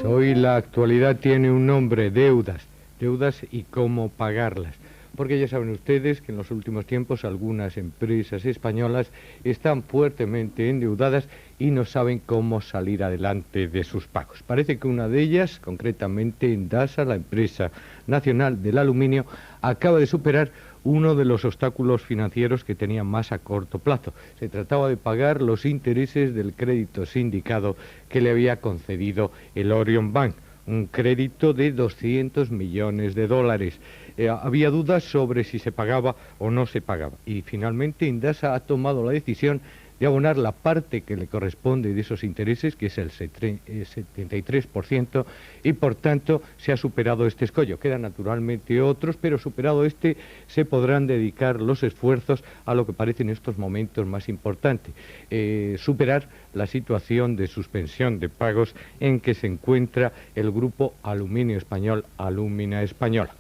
Hoy la actualidad tiene un nombre: deudas y cómo pagarlas. Porque ya saben ustedes que en los últimos tiempos algunas empresas españolas están fuertemente endeudadas y no saben cómo salir adelante de sus pagos. Parece que una de ellas, concretamente Endasa, la empresa nacional del aluminio, acaba de superar uno de los obstáculos financieros que tenía más a corto plazo. Se trataba de pagar los intereses del crédito sindicado que le había concedido el Orion Bank, un crédito de 200 millones de dólares. Había dudas sobre si se pagaba o no se pagaba. Y finalmente Endasa ha tomado la decisión de abonar la parte que le corresponde de esos intereses, que es el 73%, y por tanto se ha superado este escollo. Quedan naturalmente otros, pero superado este se podrán dedicar los esfuerzos a lo que parece en estos momentos más importante: superar la situación de suspensión de pagos en que se encuentra el grupo Aluminio Español, Alumina Española.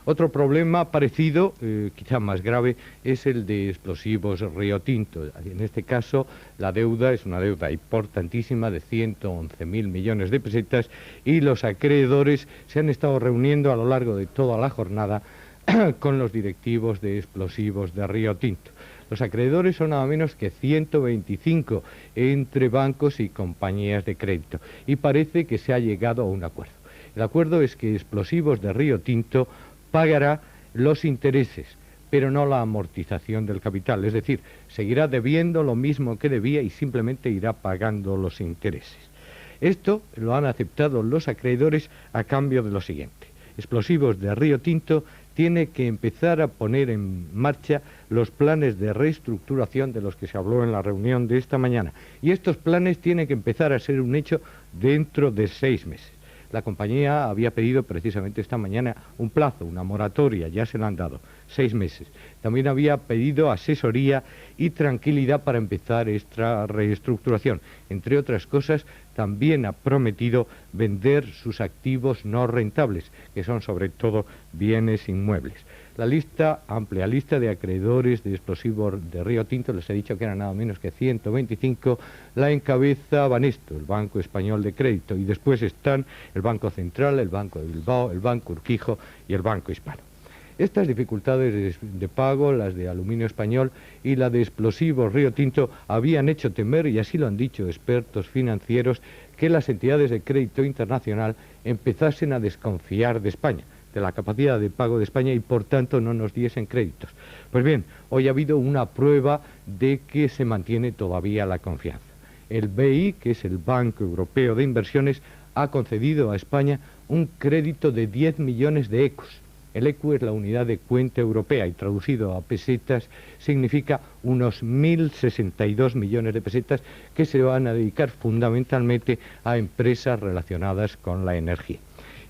Otro problema parecido, quizá más grave, es el de Explosivos Río Tinto. En este caso, la deuda es una deuda importantísima de 111.000 millones de pesetas, y los acreedores se han estado reuniendo a lo largo de toda la jornada con los directivos de Explosivos de Río Tinto. Los acreedores son nada menos que 125 entre bancos y compañías de crédito, y parece que se ha llegado a un acuerdo. El acuerdo es que Explosivos de Río Tinto pagará los intereses, pero no la amortización del capital. Es decir, seguirá debiendo lo mismo que debía y simplemente irá pagando los intereses. Esto lo han aceptado los acreedores a cambio de lo siguiente: Explosivos de Río Tinto tiene que empezar a poner en marcha los planes de reestructuración de los que se habló en la reunión de esta mañana. Y estos planes tienen que empezar a ser un hecho dentro de 6 meses. La compañía había pedido precisamente esta mañana un plazo, una moratoria, ya se la han dado, 6 meses. También había pedido asesoría y tranquilidad para empezar esta reestructuración. Entre otras cosas, también ha prometido vender sus activos no rentables, que son sobre todo bienes inmuebles. La amplia lista de acreedores de Explosivos de Río Tinto, les he dicho que eran nada menos que 125, la encabeza Banesto, el Banco Español de Crédito, y después están el Banco Central, el Banco de Bilbao, el Banco Urquijo y el Banco Hispano. Estas dificultades de pago, las de Aluminio Español y la de Explosivos Río Tinto, habían hecho temer, y así lo han dicho expertos financieros, que las entidades de crédito internacional empezasen a desconfiar de España, de la capacidad de pago de España, y por tanto no nos diesen créditos. Pues bien, hoy ha habido una prueba de que se mantiene todavía la confianza. El BEI, que es el Banco Europeo de Inversiones, ha concedido a España un crédito de 10 millones de ecus. El ECU es la unidad de cuenta europea, y traducido a pesetas significa unos 1.062 millones de pesetas que se van a dedicar fundamentalmente a empresas relacionadas con la energía.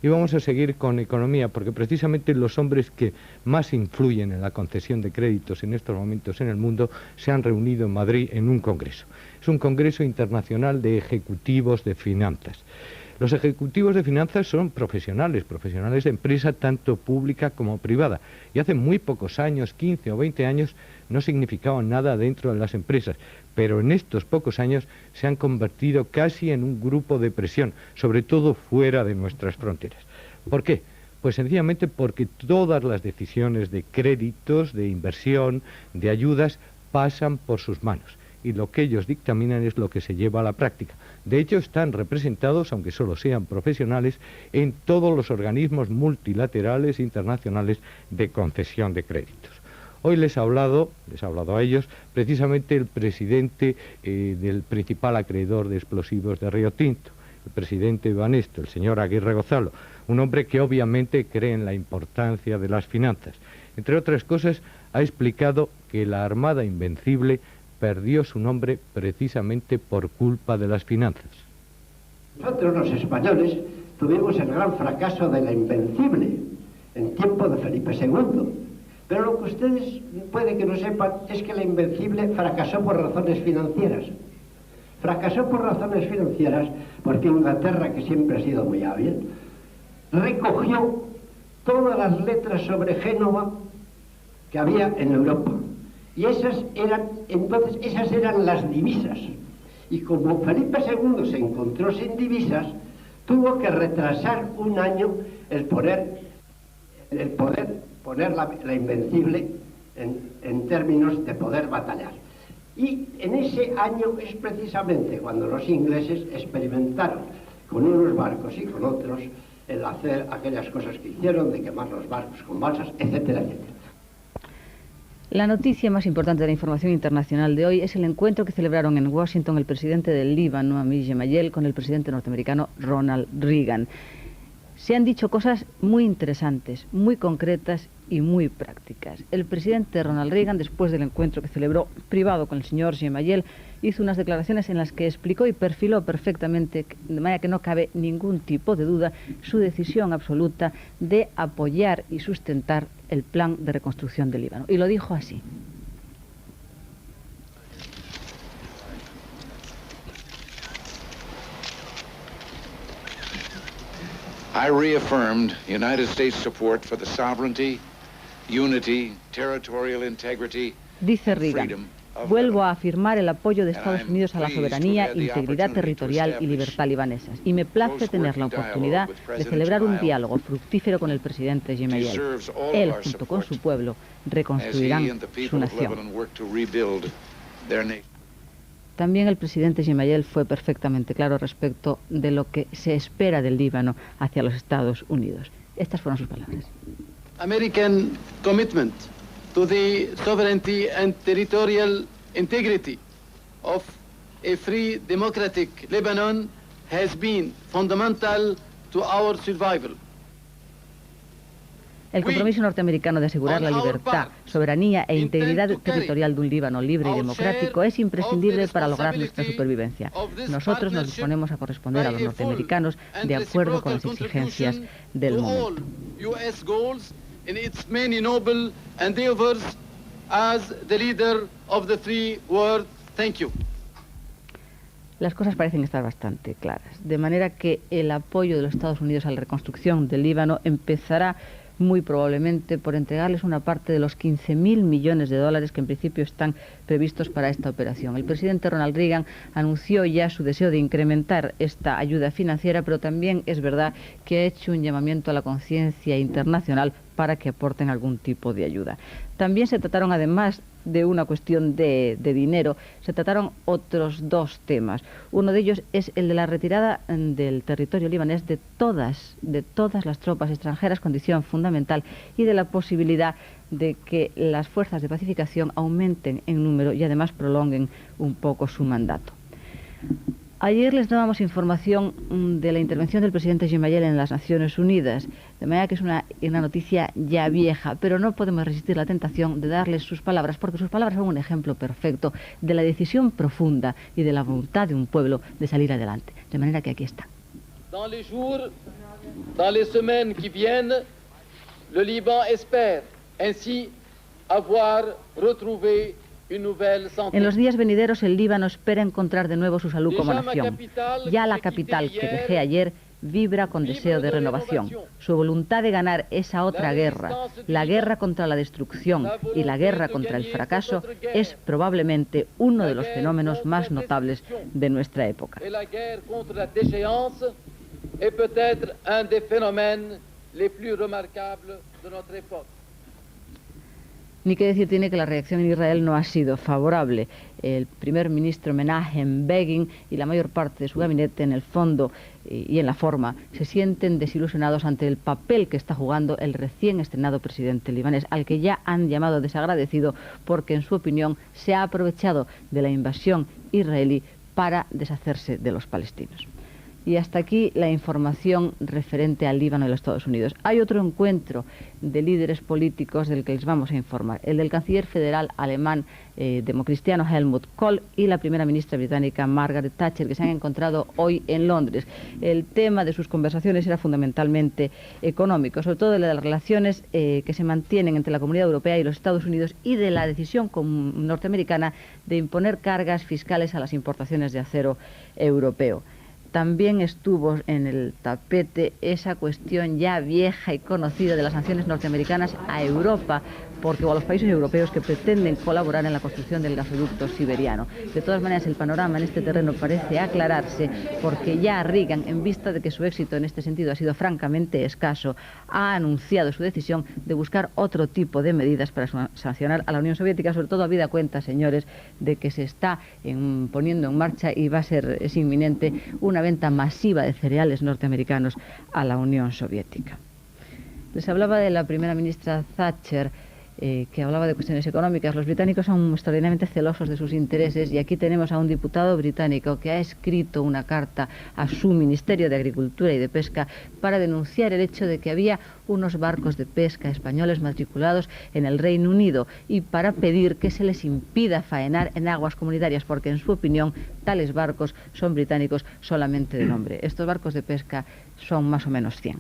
Y vamos a seguir con economía, porque precisamente los hombres que más influyen en la concesión de créditos en estos momentos en el mundo se han reunido en Madrid en un congreso. Es un congreso internacional de ejecutivos de finanzas. Los ejecutivos de finanzas son profesionales de empresa tanto pública como privada, y hace muy pocos años, 15 o 20 años, no significaban nada dentro de las empresas, pero en estos pocos años se han convertido casi en un grupo de presión, sobre todo fuera de nuestras fronteras. ¿Por qué? Pues sencillamente porque todas las decisiones de créditos, de inversión, de ayudas, pasan por sus manos, y lo que ellos dictaminan es lo que se lleva a la práctica. De hecho, están representados, aunque solo sean profesionales, en todos los organismos multilaterales internacionales de concesión de créditos. Hoy les ha hablado a ellos precisamente el presidente del principal acreedor de Explosivos de Río Tinto, el presidente Banesto, el señor Aguirre Gozalo, un hombre que obviamente cree en la importancia de las finanzas. Entre otras cosas, ha explicado que la Armada Invencible perdió su nombre precisamente por culpa de las finanzas. Nosotros los españoles tuvimos el gran fracaso de la Invencible en tiempo de Felipe II, Pero lo que ustedes puede que no sepan es que la Invencible fracasó por razones financieras. Fracasó por razones financieras porque Inglaterra, que siempre ha sido muy hábil, recogió todas las letras sobre Génova que había en Europa. Y esas eran las divisas. Y como Felipe II se encontró sin divisas, tuvo que retrasar un año el poder poner la Invencible en términos de poder batallar. Y en ese año es precisamente cuando los ingleses experimentaron con unos barcos y con otros el hacer aquellas cosas que hicieron, de quemar los barcos con balsas, etcétera, etcétera. La noticia más importante de la información internacional de hoy es el encuentro que celebraron en Washington el presidente del Líbano, Amir Gemayel, con el presidente norteamericano Ronald Reagan. Se han dicho cosas muy interesantes, muy concretas y muy prácticas. El presidente Ronald Reagan, después del encuentro que celebró privado con el señor Gemayel, hizo unas declaraciones en las que explicó y perfiló perfectamente, de manera que no cabe ningún tipo de duda, su decisión absoluta de apoyar y sustentar el plan de reconstrucción del Líbano. Y lo dijo así. I reaffirmed United States support for the sovereignty, unity, territorial integrity, dice Reagan, vuelvo a afirmar el apoyo de Estados Unidos a la soberanía, integridad territorial y libertad libanesas. Y me place tener la oportunidad de celebrar un diálogo fructífero con el presidente Gemayel. Él, junto con su pueblo, reconstruirán su nación. También el presidente Gemayel fue perfectamente claro respecto de lo que se espera del Líbano hacia los Estados Unidos. Estas fueron sus palabras. American commitment to the sovereignty and territorial integrity of a free democratic Lebanon has been fundamental to our survival. El compromiso norteamericano de asegurar la libertad, soberanía e integridad territorial de un Líbano libre y democrático es imprescindible para lograr nuestra supervivencia. Nosotros nos disponemos a corresponder a los norteamericanos de acuerdo con las exigencias del momento. Las cosas parecen estar bastante claras, de manera que el apoyo de los Estados Unidos a la reconstrucción del Líbano empezará muy probablemente por entregarles una parte de los 15.000 millones de dólares que en principio están previstos para esta operación. El presidente Ronald Reagan anunció ya su deseo de incrementar esta ayuda financiera, pero también es verdad que ha hecho un llamamiento a la conciencia internacional para que aporten algún tipo de ayuda. También se trataron, además de una cuestión de dinero, se trataron otros dos temas. Uno de ellos es el de la retirada del territorio libanés de todas las tropas extranjeras, condición fundamental, y de la posibilidad de que las fuerzas de pacificación aumenten en número y además prolonguen un poco su mandato. Ayer les dábamos información de la intervención del presidente Gemayel en las Naciones Unidas, de manera que es una noticia ya vieja, pero no podemos resistir la tentación de darles sus palabras, porque sus palabras son un ejemplo perfecto de la decisión profunda y de la voluntad de un pueblo de salir adelante. De manera que aquí está. Dans les jours, dans les semaines qui viennent, le Liban espère ainsi avoir retrouvé. En los días venideros el Líbano espera encontrar de nuevo su salud como nación. Ya la capital que dejé ayer vibra con deseo de renovación. Su voluntad de ganar esa otra guerra, la guerra contra la destrucción y la guerra contra el fracaso, es probablemente uno de los fenómenos más notables de nuestra época. Ni qué decir tiene que la reacción en Israel no ha sido favorable. El primer ministro Menachem Begin y la mayor parte de su gabinete, en el fondo y en la forma, se sienten desilusionados ante el papel que está jugando el recién estrenado presidente libanés, al que ya han llamado desagradecido porque, en su opinión, se ha aprovechado de la invasión israelí para deshacerse de los palestinos. Y hasta aquí la información referente al Líbano y los Estados Unidos. Hay otro encuentro de líderes políticos del que les vamos a informar, el del canciller federal alemán democristiano Helmut Kohl y la primera ministra británica Margaret Thatcher, que se han encontrado hoy en Londres. El tema de sus conversaciones era fundamentalmente económico, sobre todo de las relaciones que se mantienen entre la Comunidad Europea y los Estados Unidos y de la decisión norteamericana de imponer cargas fiscales a las importaciones de acero europeo. También estuvo en el tapete esa cuestión ya vieja y conocida de las sanciones norteamericanas a Europa o a los países europeos que pretenden colaborar en la construcción del gasoducto siberiano. De todas maneras, el panorama en este terreno parece aclararse porque ya Reagan, en vista de que su éxito en este sentido ha sido francamente escaso, ha anunciado su decisión de buscar otro tipo de medidas para sancionar a la Unión Soviética, sobre todo habida cuenta, señores, de que se está poniendo en marcha y es inminente una venta masiva de cereales norteamericanos a la Unión Soviética. Les hablaba de la primera ministra Thatcher, que hablaba de cuestiones económicas. Los británicos son extraordinariamente celosos de sus intereses y aquí tenemos a un diputado británico que ha escrito una carta a su Ministerio de Agricultura y de Pesca para denunciar el hecho de que había unos barcos de pesca españoles matriculados en el Reino Unido y para pedir que se les impida faenar en aguas comunitarias porque, en su opinión, tales barcos son británicos solamente de nombre. Estos barcos de pesca son más o menos 100.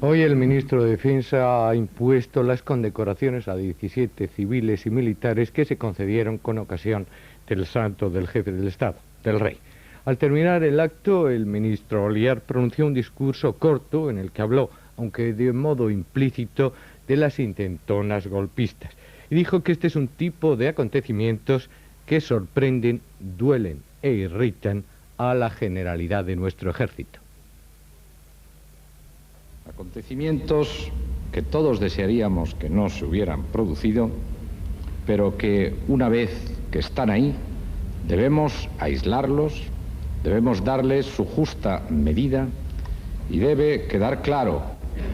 Hoy el ministro de Defensa ha impuesto las condecoraciones a 17 civiles y militares que se concedieron con ocasión del santo del jefe del Estado, del rey. Al terminar el acto, el ministro Olliart pronunció un discurso corto en el que habló, aunque de modo implícito, de las intentonas golpistas. Y dijo que este es un tipo de acontecimientos que sorprenden, duelen e irritan a la generalidad de nuestro ejército. Acontecimientos que todos desearíamos que no se hubieran producido, pero que una vez que están ahí, debemos aislarlos, debemos darles su justa medida y debe quedar claro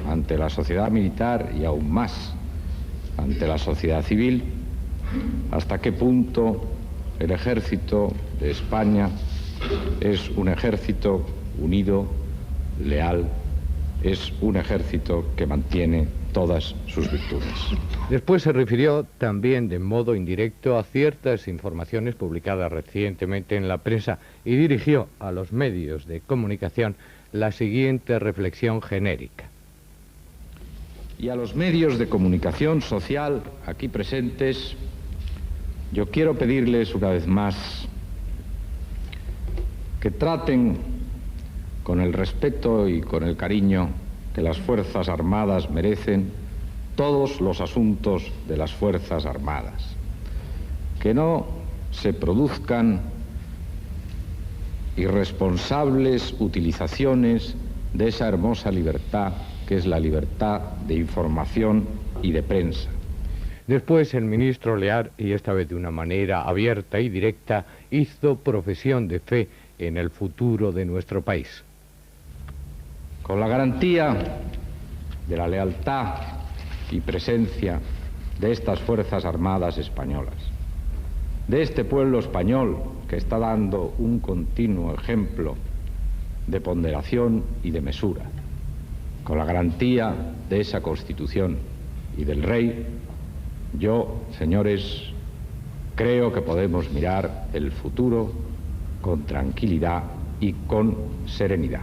ante la sociedad militar y aún más ante la sociedad civil hasta qué punto el ejército de España es un ejército unido, leal, es un ejército que mantiene todas sus virtudes. Después se refirió también de modo indirecto a ciertas informaciones publicadas recientemente en la prensa y dirigió a los medios de comunicación la siguiente reflexión genérica. Y a los medios de comunicación social aquí presentes, yo quiero pedirles una vez más que traten con el respeto y con el cariño que las Fuerzas Armadas merecen todos los asuntos de las Fuerzas Armadas. Que no se produzcan irresponsables utilizaciones de esa hermosa libertad que es la libertad de información y de prensa. Después el ministro Olliart, y esta vez de una manera abierta y directa, hizo profesión de fe en el futuro de nuestro país. Con la garantía de la lealtad y presencia de estas Fuerzas Armadas españolas, de este pueblo español que está dando un continuo ejemplo de ponderación y de mesura, con la garantía de esa Constitución y del Rey, yo, señores, creo que podemos mirar el futuro con tranquilidad y con serenidad.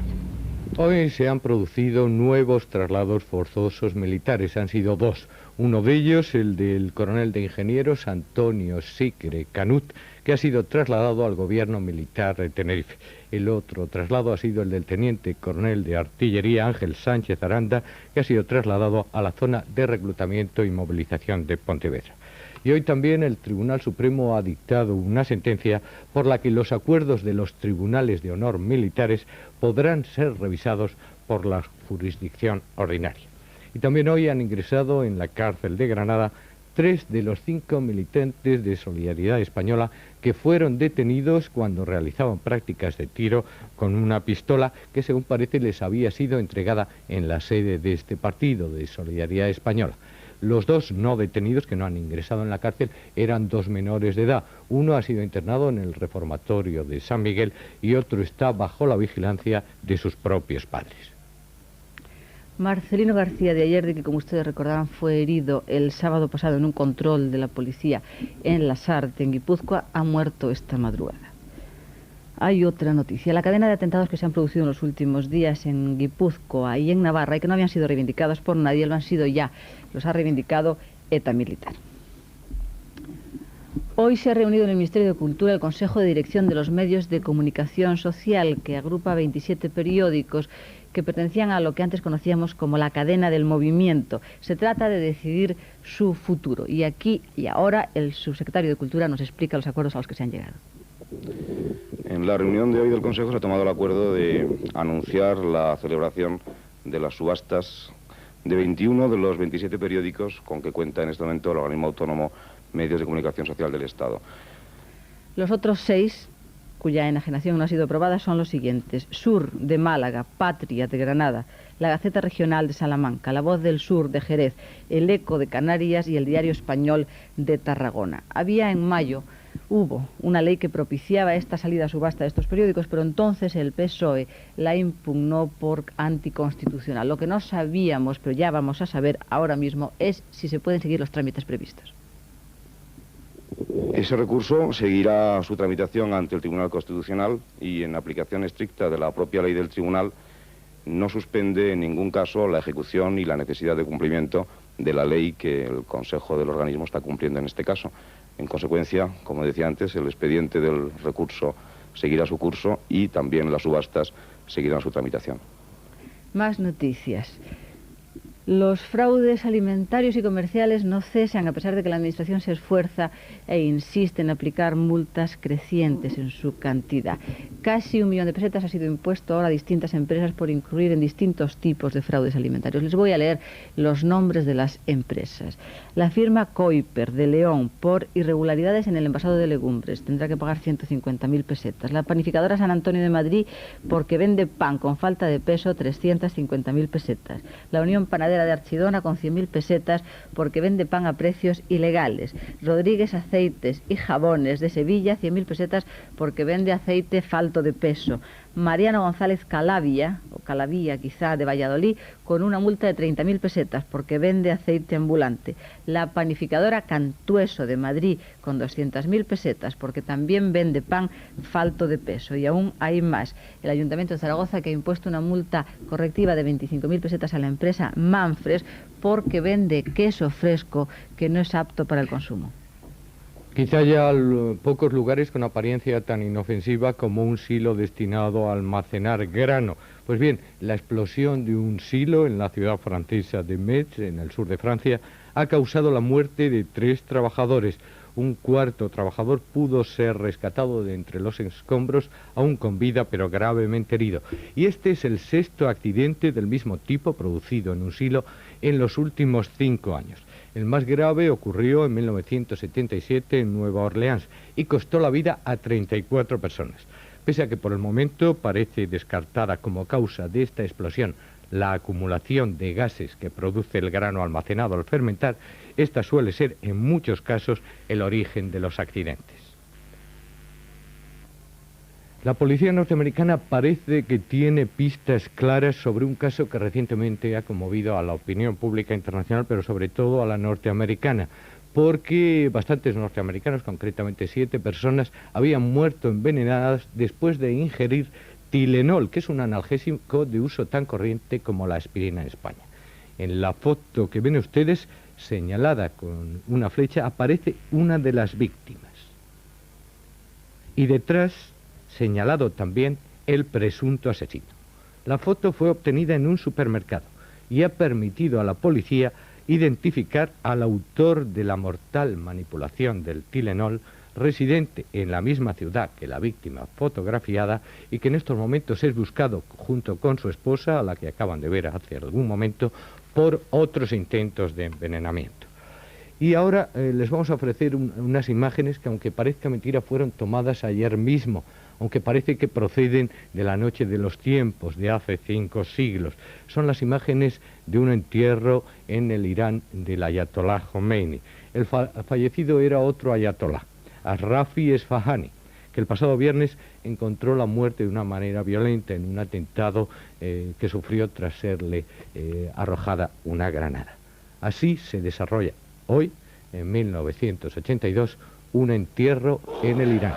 Hoy se han producido nuevos traslados forzosos militares, han sido dos. Uno de ellos, el del coronel de ingenieros Antonio Sicre Canut, que ha sido trasladado al gobierno militar de Tenerife. El otro traslado ha sido el del teniente coronel de artillería Ángel Sánchez Aranda, que ha sido trasladado a la zona de reclutamiento y movilización de Pontevedra. Y hoy también el Tribunal Supremo ha dictado una sentencia por la que los acuerdos de los tribunales de honor militares podrán ser revisados por la jurisdicción ordinaria. Y también hoy han ingresado en la cárcel de Granada 3 de los 5 militantes de Solidaridad Española que fueron detenidos cuando realizaban prácticas de tiro con una pistola que, según parece, les había sido entregada en la sede de este partido de Solidaridad Española. Los dos no detenidos, que no han ingresado en la cárcel, eran dos menores de edad. Uno ha sido internado en el reformatorio de San Miguel y otro está bajo la vigilancia de sus propios padres. Marcelino García de Ayerdi, que como ustedes recordarán fue herido el sábado pasado en un control de la policía en Lasarte, en Guipúzcoa, ha muerto esta madrugada. Hay otra noticia. La cadena de atentados que se han producido en los últimos días en Guipúzcoa y en Navarra y que no habían sido reivindicados por nadie, lo han sido ya. Los ha reivindicado ETA Militar. Hoy se ha reunido en el Ministerio de Cultura el Consejo de Dirección de los Medios de Comunicación Social, que agrupa 27 periódicos que pertenecían a lo que antes conocíamos como la cadena del movimiento. Se trata de decidir su futuro. Y aquí y ahora el subsecretario de Cultura nos explica los acuerdos a los que se han llegado. En la reunión de hoy del Consejo se ha tomado el acuerdo de anunciar la celebración de las subastas de 21 de los 27 periódicos con que cuenta en este momento el organismo autónomo Medios de Comunicación Social del Estado. Los otros 6, cuya enajenación no ha sido aprobada, son los siguientes: Sur de Málaga, Patria de Granada, la Gaceta Regional de Salamanca, La Voz del Sur de Jerez, El Eco de Canarias y el Diario Español de Tarragona. Hubo una ley que propiciaba esta salida a subasta de estos periódicos, pero entonces el PSOE la impugnó por anticonstitucional. Lo que no sabíamos, pero ya vamos a saber ahora mismo, es si se pueden seguir los trámites previstos. Ese recurso seguirá su tramitación ante el Tribunal Constitucional y, en aplicación estricta de la propia ley del Tribunal, no suspende en ningún caso la ejecución y la necesidad de cumplimiento de la ley que el Consejo del organismo está cumpliendo en este caso. En consecuencia, como decía antes, el expediente del recurso seguirá su curso y también las subastas seguirán su tramitación. Más noticias. Los fraudes alimentarios y comerciales no cesan, a pesar de que la Administración se esfuerza e insiste en aplicar multas crecientes en su cantidad. Casi 1 millón de pesetas ha sido impuesto ahora a distintas empresas por incurrir en distintos tipos de fraudes alimentarios. Les voy a leer los nombres de las empresas. La firma Coiper de León, por irregularidades en el envasado de legumbres, tendrá que pagar 150.000 pesetas. La panificadora San Antonio de Madrid, porque vende pan con falta de peso, 350.000 pesetas. La Unión Panadera de Archidona, con 100.000 pesetas, porque vende pan a precios ilegales. Rodríguez Aceites y Jabones de Sevilla, 100.000 pesetas, porque vende aceite falto de peso. Mariano González Calavia, o Calavía quizá, de Valladolid, con una multa de 30.000 pesetas, porque vende aceite ambulante. La panificadora Cantueso de Madrid, con 200.000 pesetas, porque también vende pan falto de peso. Y aún hay más. El Ayuntamiento de Zaragoza, que ha impuesto una multa correctiva de 25.000 pesetas a la empresa Manfres, porque vende queso fresco que no es apto para el consumo. Quizá haya pocos lugares con apariencia tan inofensiva como un silo destinado a almacenar grano. Pues bien, la explosión de un silo en la ciudad francesa de Metz, en el sur de Francia, ha causado la muerte de 3 trabajadores. Un cuarto trabajador pudo ser rescatado de entre los escombros, aún con vida, pero gravemente herido. Y este es el 6º accidente del mismo tipo producido en un silo en los últimos 5 años. El más grave ocurrió en 1977 en Nueva Orleans y costó la vida a 34 personas. Pese a que por el momento parece descartada como causa de esta explosión la acumulación de gases que produce el grano almacenado al fermentar, esta suele ser en muchos casos el origen de los accidentes. La policía norteamericana parece que tiene pistas claras sobre un caso que recientemente ha conmovido a la opinión pública internacional, pero sobre todo a la norteamericana, porque bastantes norteamericanos, concretamente 7 personas, habían muerto envenenadas después de ingerir Tylenol, que es un analgésico de uso tan corriente como la aspirina en España. En la foto que ven ustedes, señalada con una flecha, aparece una de las víctimas. Y detrás, señalado también, el presunto asesino. La foto fue obtenida en un supermercado y ha permitido a la policía identificar al autor de la mortal manipulación del Tylenol, residente en la misma ciudad que la víctima fotografiada y que en estos momentos es buscado junto con su esposa, a la que acaban de ver hace algún momento, por otros intentos de envenenamiento. Y ahora les vamos a ofrecer unas imágenes que, aunque parezca mentira, fueron tomadas ayer mismo. aunque parece que proceden de la noche de los tiempos, de hace 5 siglos. Son las imágenes de un entierro en el Irán del ayatolá Khomeini. El fallecido era otro ayatolá, Rafi Esfahani, que el pasado viernes encontró la muerte de una manera violenta en un atentado que sufrió tras serle arrojada una granada. Así se desarrolla hoy, en 1982, un entierro en el Irán.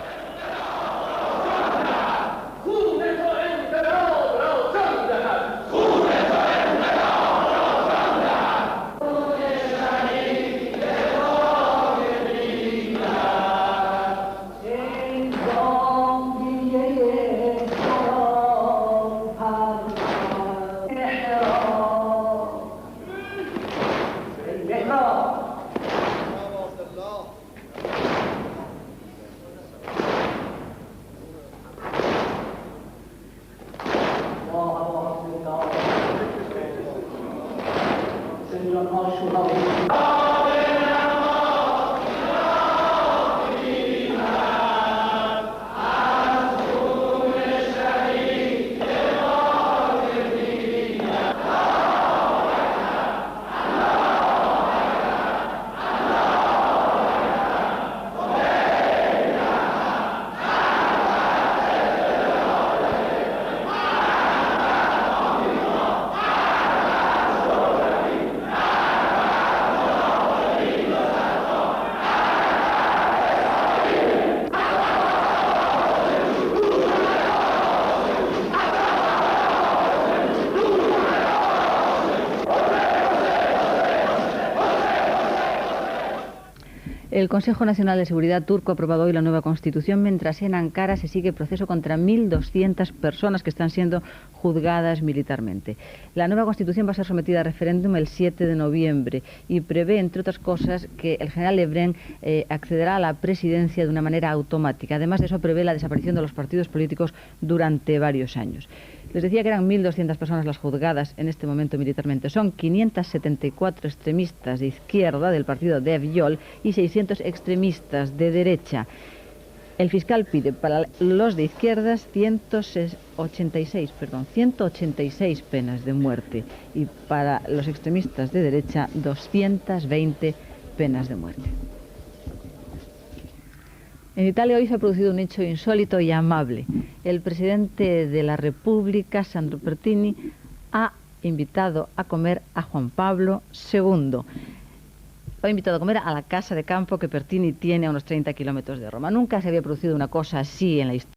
El Consejo Nacional de Seguridad turco ha aprobado hoy la nueva Constitución, mientras en Ankara se sigue el proceso contra 1.200 personas que están siendo juzgadas militarmente. La nueva Constitución va a ser sometida a referéndum el 7 de noviembre y prevé, entre otras cosas, que el general Evren accederá a la presidencia de una manera automática. Además de eso, prevé la desaparición de los partidos políticos durante varios años. Les decía que eran 1.200 personas las juzgadas en este momento militarmente. Son 574 extremistas de izquierda del partido Dev-Yol y 600 extremistas de derecha. El fiscal pide para los de izquierdas 186 penas de muerte y para los extremistas de derecha 220 penas de muerte. En Italia hoy se ha producido un hecho insólito y amable. El presidente de la República, Sandro Pertini, ha invitado a comer a Juan Pablo II. Lo ha invitado a comer a la casa de campo que Pertini tiene a unos 30 kilómetros de Roma. Nunca se había producido una cosa así en la historia.